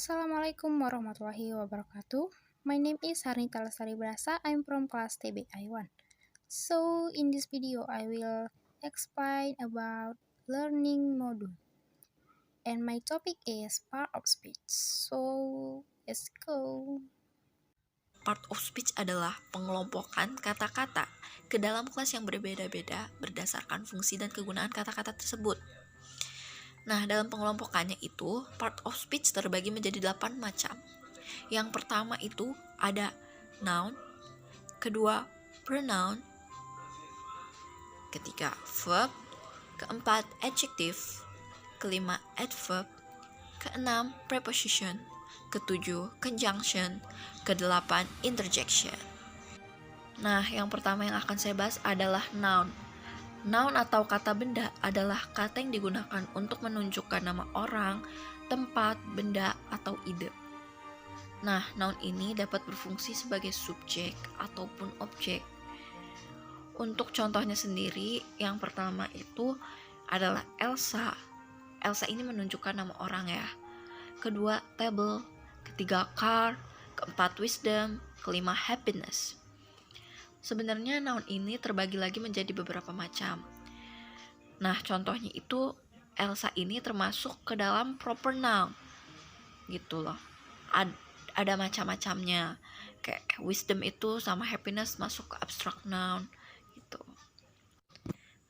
Assalamualaikum warahmatullahi wabarakatuh. My name is Harnita Lestari Brasa. I'm from class TBI1. So, in this video, I will explain about learning module. And my topic is part of speech. So, let's go. Part of speech adalah pengelompokan kata-kata ke dalam kelas yang berbeda-beda berdasarkan fungsi dan kegunaan kata-kata tersebut. Nah, dalam pengelompokannya itu, part of speech terbagi menjadi 8 macam. Yang pertama itu ada noun, kedua pronoun, ketiga verb, keempat adjective, kelima adverb, keenam preposition, ketujuh conjunction, kedelapan interjection. Nah, yang pertama yang akan saya bahas adalah noun. Noun atau kata benda adalah kata yang digunakan untuk menunjukkan nama orang, tempat, benda, atau ide. Nah, noun ini dapat berfungsi sebagai subjek ataupun objek. Untuk contohnya sendiri, yang pertama itu adalah Elsa. Elsa ini menunjukkan nama orang ya. Kedua, table. Ketiga, car. Keempat, wisdom. Kelima, happiness. Sebenarnya noun ini terbagi lagi menjadi beberapa macam. Nah, contohnya itu Elsa ini termasuk ke dalam proper noun. Gitu loh. Ada macam-macamnya. Kayak wisdom itu sama happiness masuk ke abstract noun gitu.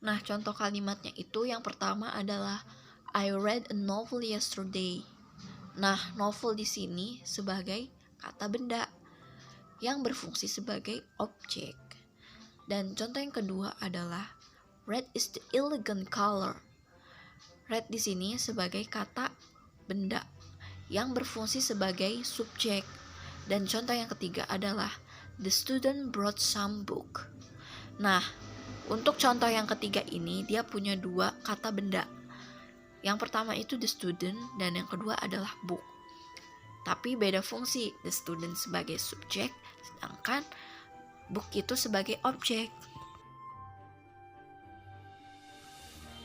Nah, contoh kalimatnya itu yang pertama adalah I read a novel yesterday. Nah, novel di sini sebagai kata benda yang berfungsi sebagai objek. Dan contoh yang kedua adalah red is the elegant color. Red di sini sebagai kata benda yang berfungsi sebagai subjek. Dan contoh yang ketiga adalah the student brought some book. Nah, untuk contoh yang ketiga ini dia punya dua kata benda. Yang pertama itu the student dan yang kedua adalah book. Tapi beda fungsi, the student sebagai subjek sedangkan book itu sebagai objek.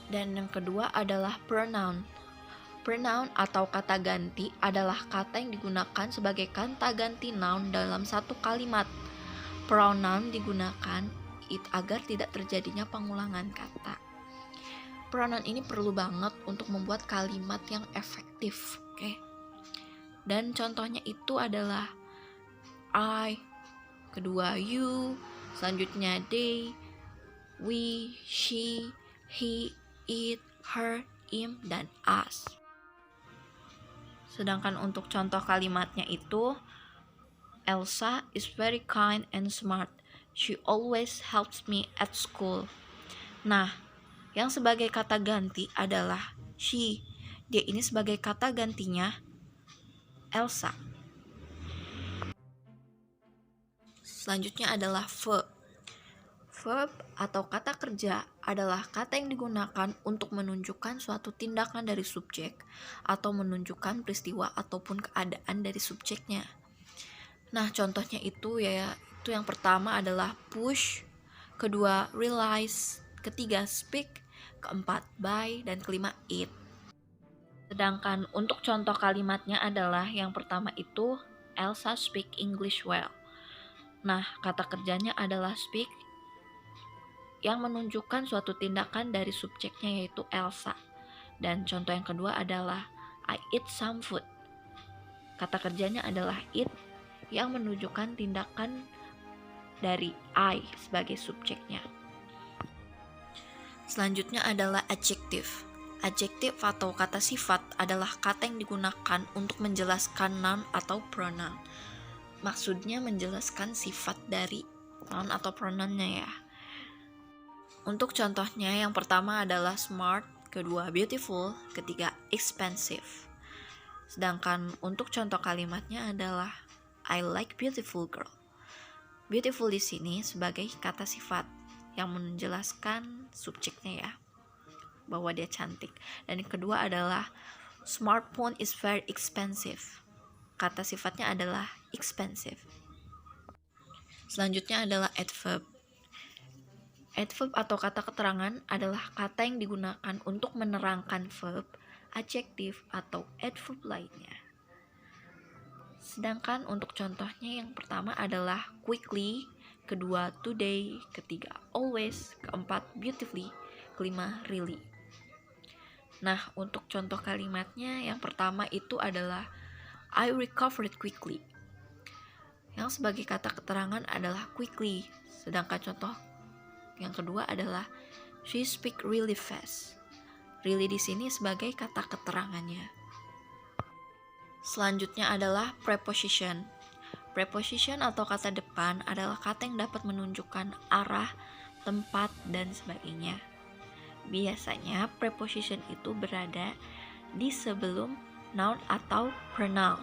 Dan yang kedua adalah pronoun. Pronoun atau kata ganti adalah kata yang digunakan sebagai kata ganti noun dalam satu kalimat. Pronoun digunakan agar tidak terjadinya pengulangan kata. Pronoun ini perlu banget untuk membuat kalimat yang efektif, oke? Dan contohnya itu adalah I, kedua you, selanjutnya they, we, she, he, it, her, him, dan us. Sedangkan untuk contoh kalimatnya itu Elsa is very kind and smart. She always helps me at school. Nah, yang sebagai kata ganti adalah she. Dia ini sebagai kata gantinya Elsa. Selanjutnya adalah verb. Verb atau kata kerja adalah kata yang digunakan untuk menunjukkan suatu tindakan dari subjek atau menunjukkan peristiwa ataupun keadaan dari subjeknya. Nah, contohnya itu itu yang pertama adalah push, kedua realize, ketiga speak, keempat buy, dan kelima eat. Sedangkan untuk contoh kalimatnya adalah yang pertama itu Elsa speak English well. Nah, kata kerjanya adalah speak yang menunjukkan suatu tindakan dari subjeknya yaitu Elsa. Dan contoh yang kedua adalah I eat some food. Kata kerjanya adalah eat yang menunjukkan tindakan dari I sebagai subjeknya. Selanjutnya adalah adjective. Adjective atau kata sifat adalah kata yang digunakan untuk menjelaskan noun atau pronoun. Maksudnya menjelaskan sifat dari noun atau pronounnya ya. Untuk contohnya yang pertama adalah smart, kedua beautiful, ketiga expensive. Sedangkan untuk contoh kalimatnya adalah I like beautiful girl. Beautiful di sini sebagai kata sifat yang menjelaskan subjeknya ya, bahwa dia cantik. Dan yang kedua adalah smartphone is very expensive. Kata sifatnya adalah expensive. Selanjutnya adalah adverb. Adverb atau kata keterangan adalah kata yang digunakan untuk menerangkan verb, adjektif, atau adverb lainnya. Sedangkan untuk contohnya yang pertama adalah quickly, kedua today, ketiga always, keempat beautifully, kelima really. Nah, untuk contoh kalimatnya yang pertama itu adalah I recovered quickly. Yang sebagai kata keterangan adalah quickly. Sedangkan contoh yang kedua adalah she speak really fast. Really di sini sebagai kata keterangannya. Selanjutnya adalah preposition. Preposition atau kata depan adalah kata yang dapat menunjukkan arah, tempat, dan sebagainya. Biasanya preposition itu berada di sebelum noun atau pronoun.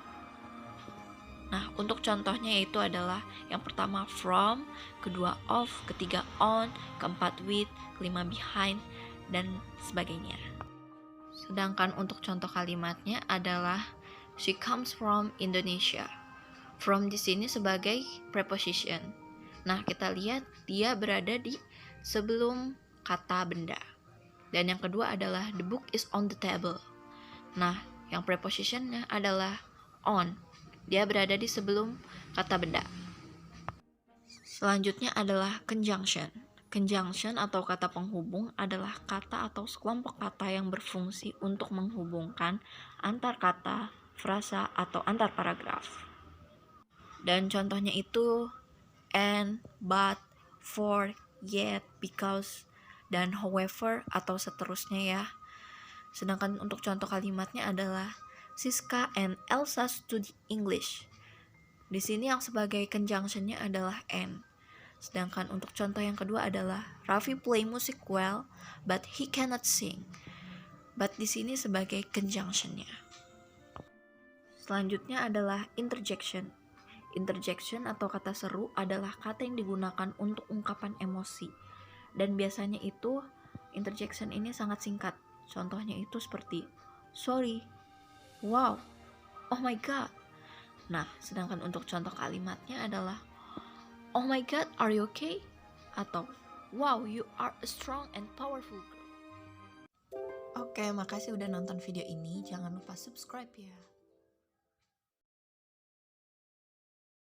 Nah, untuk contohnya itu adalah yang pertama from, kedua of, ketiga on, keempat with, kelima behind, dan sebagainya. Sedangkan untuk contoh kalimatnya adalah she comes from Indonesia. From di sini sebagai preposition. Nah, kita lihat dia berada di sebelum kata benda. Dan yang kedua adalah the book is on the table. Nah, yang prepositionnya adalah on. Dia berada di sebelum kata benda. Selanjutnya adalah conjunction. Conjunction atau kata penghubung adalah kata atau sekelompok kata yang berfungsi untuk menghubungkan antar kata, frasa, atau antar paragraf. Dan contohnya itu and, but, for, yet, because, dan however atau seterusnya ya. Sedangkan untuk contoh kalimatnya adalah Siska and Elsa study English. Di sini yang sebagai conjunctionnya adalah and. Sedangkan untuk contoh yang kedua adalah Raffi play music well, but he cannot sing. But di sini sebagai conjunctionnya. Selanjutnya adalah interjection. Interjection atau kata seru adalah kata yang digunakan untuk ungkapan emosi. Dan biasanya itu interjection ini sangat singkat. Contohnya itu seperti sorry, wow, oh my god. Nah, sedangkan untuk contoh kalimatnya adalah oh my god, are you okay? Atau wow, you are a strong and powerful girl. Oke, makasih udah nonton video ini. Jangan lupa subscribe ya.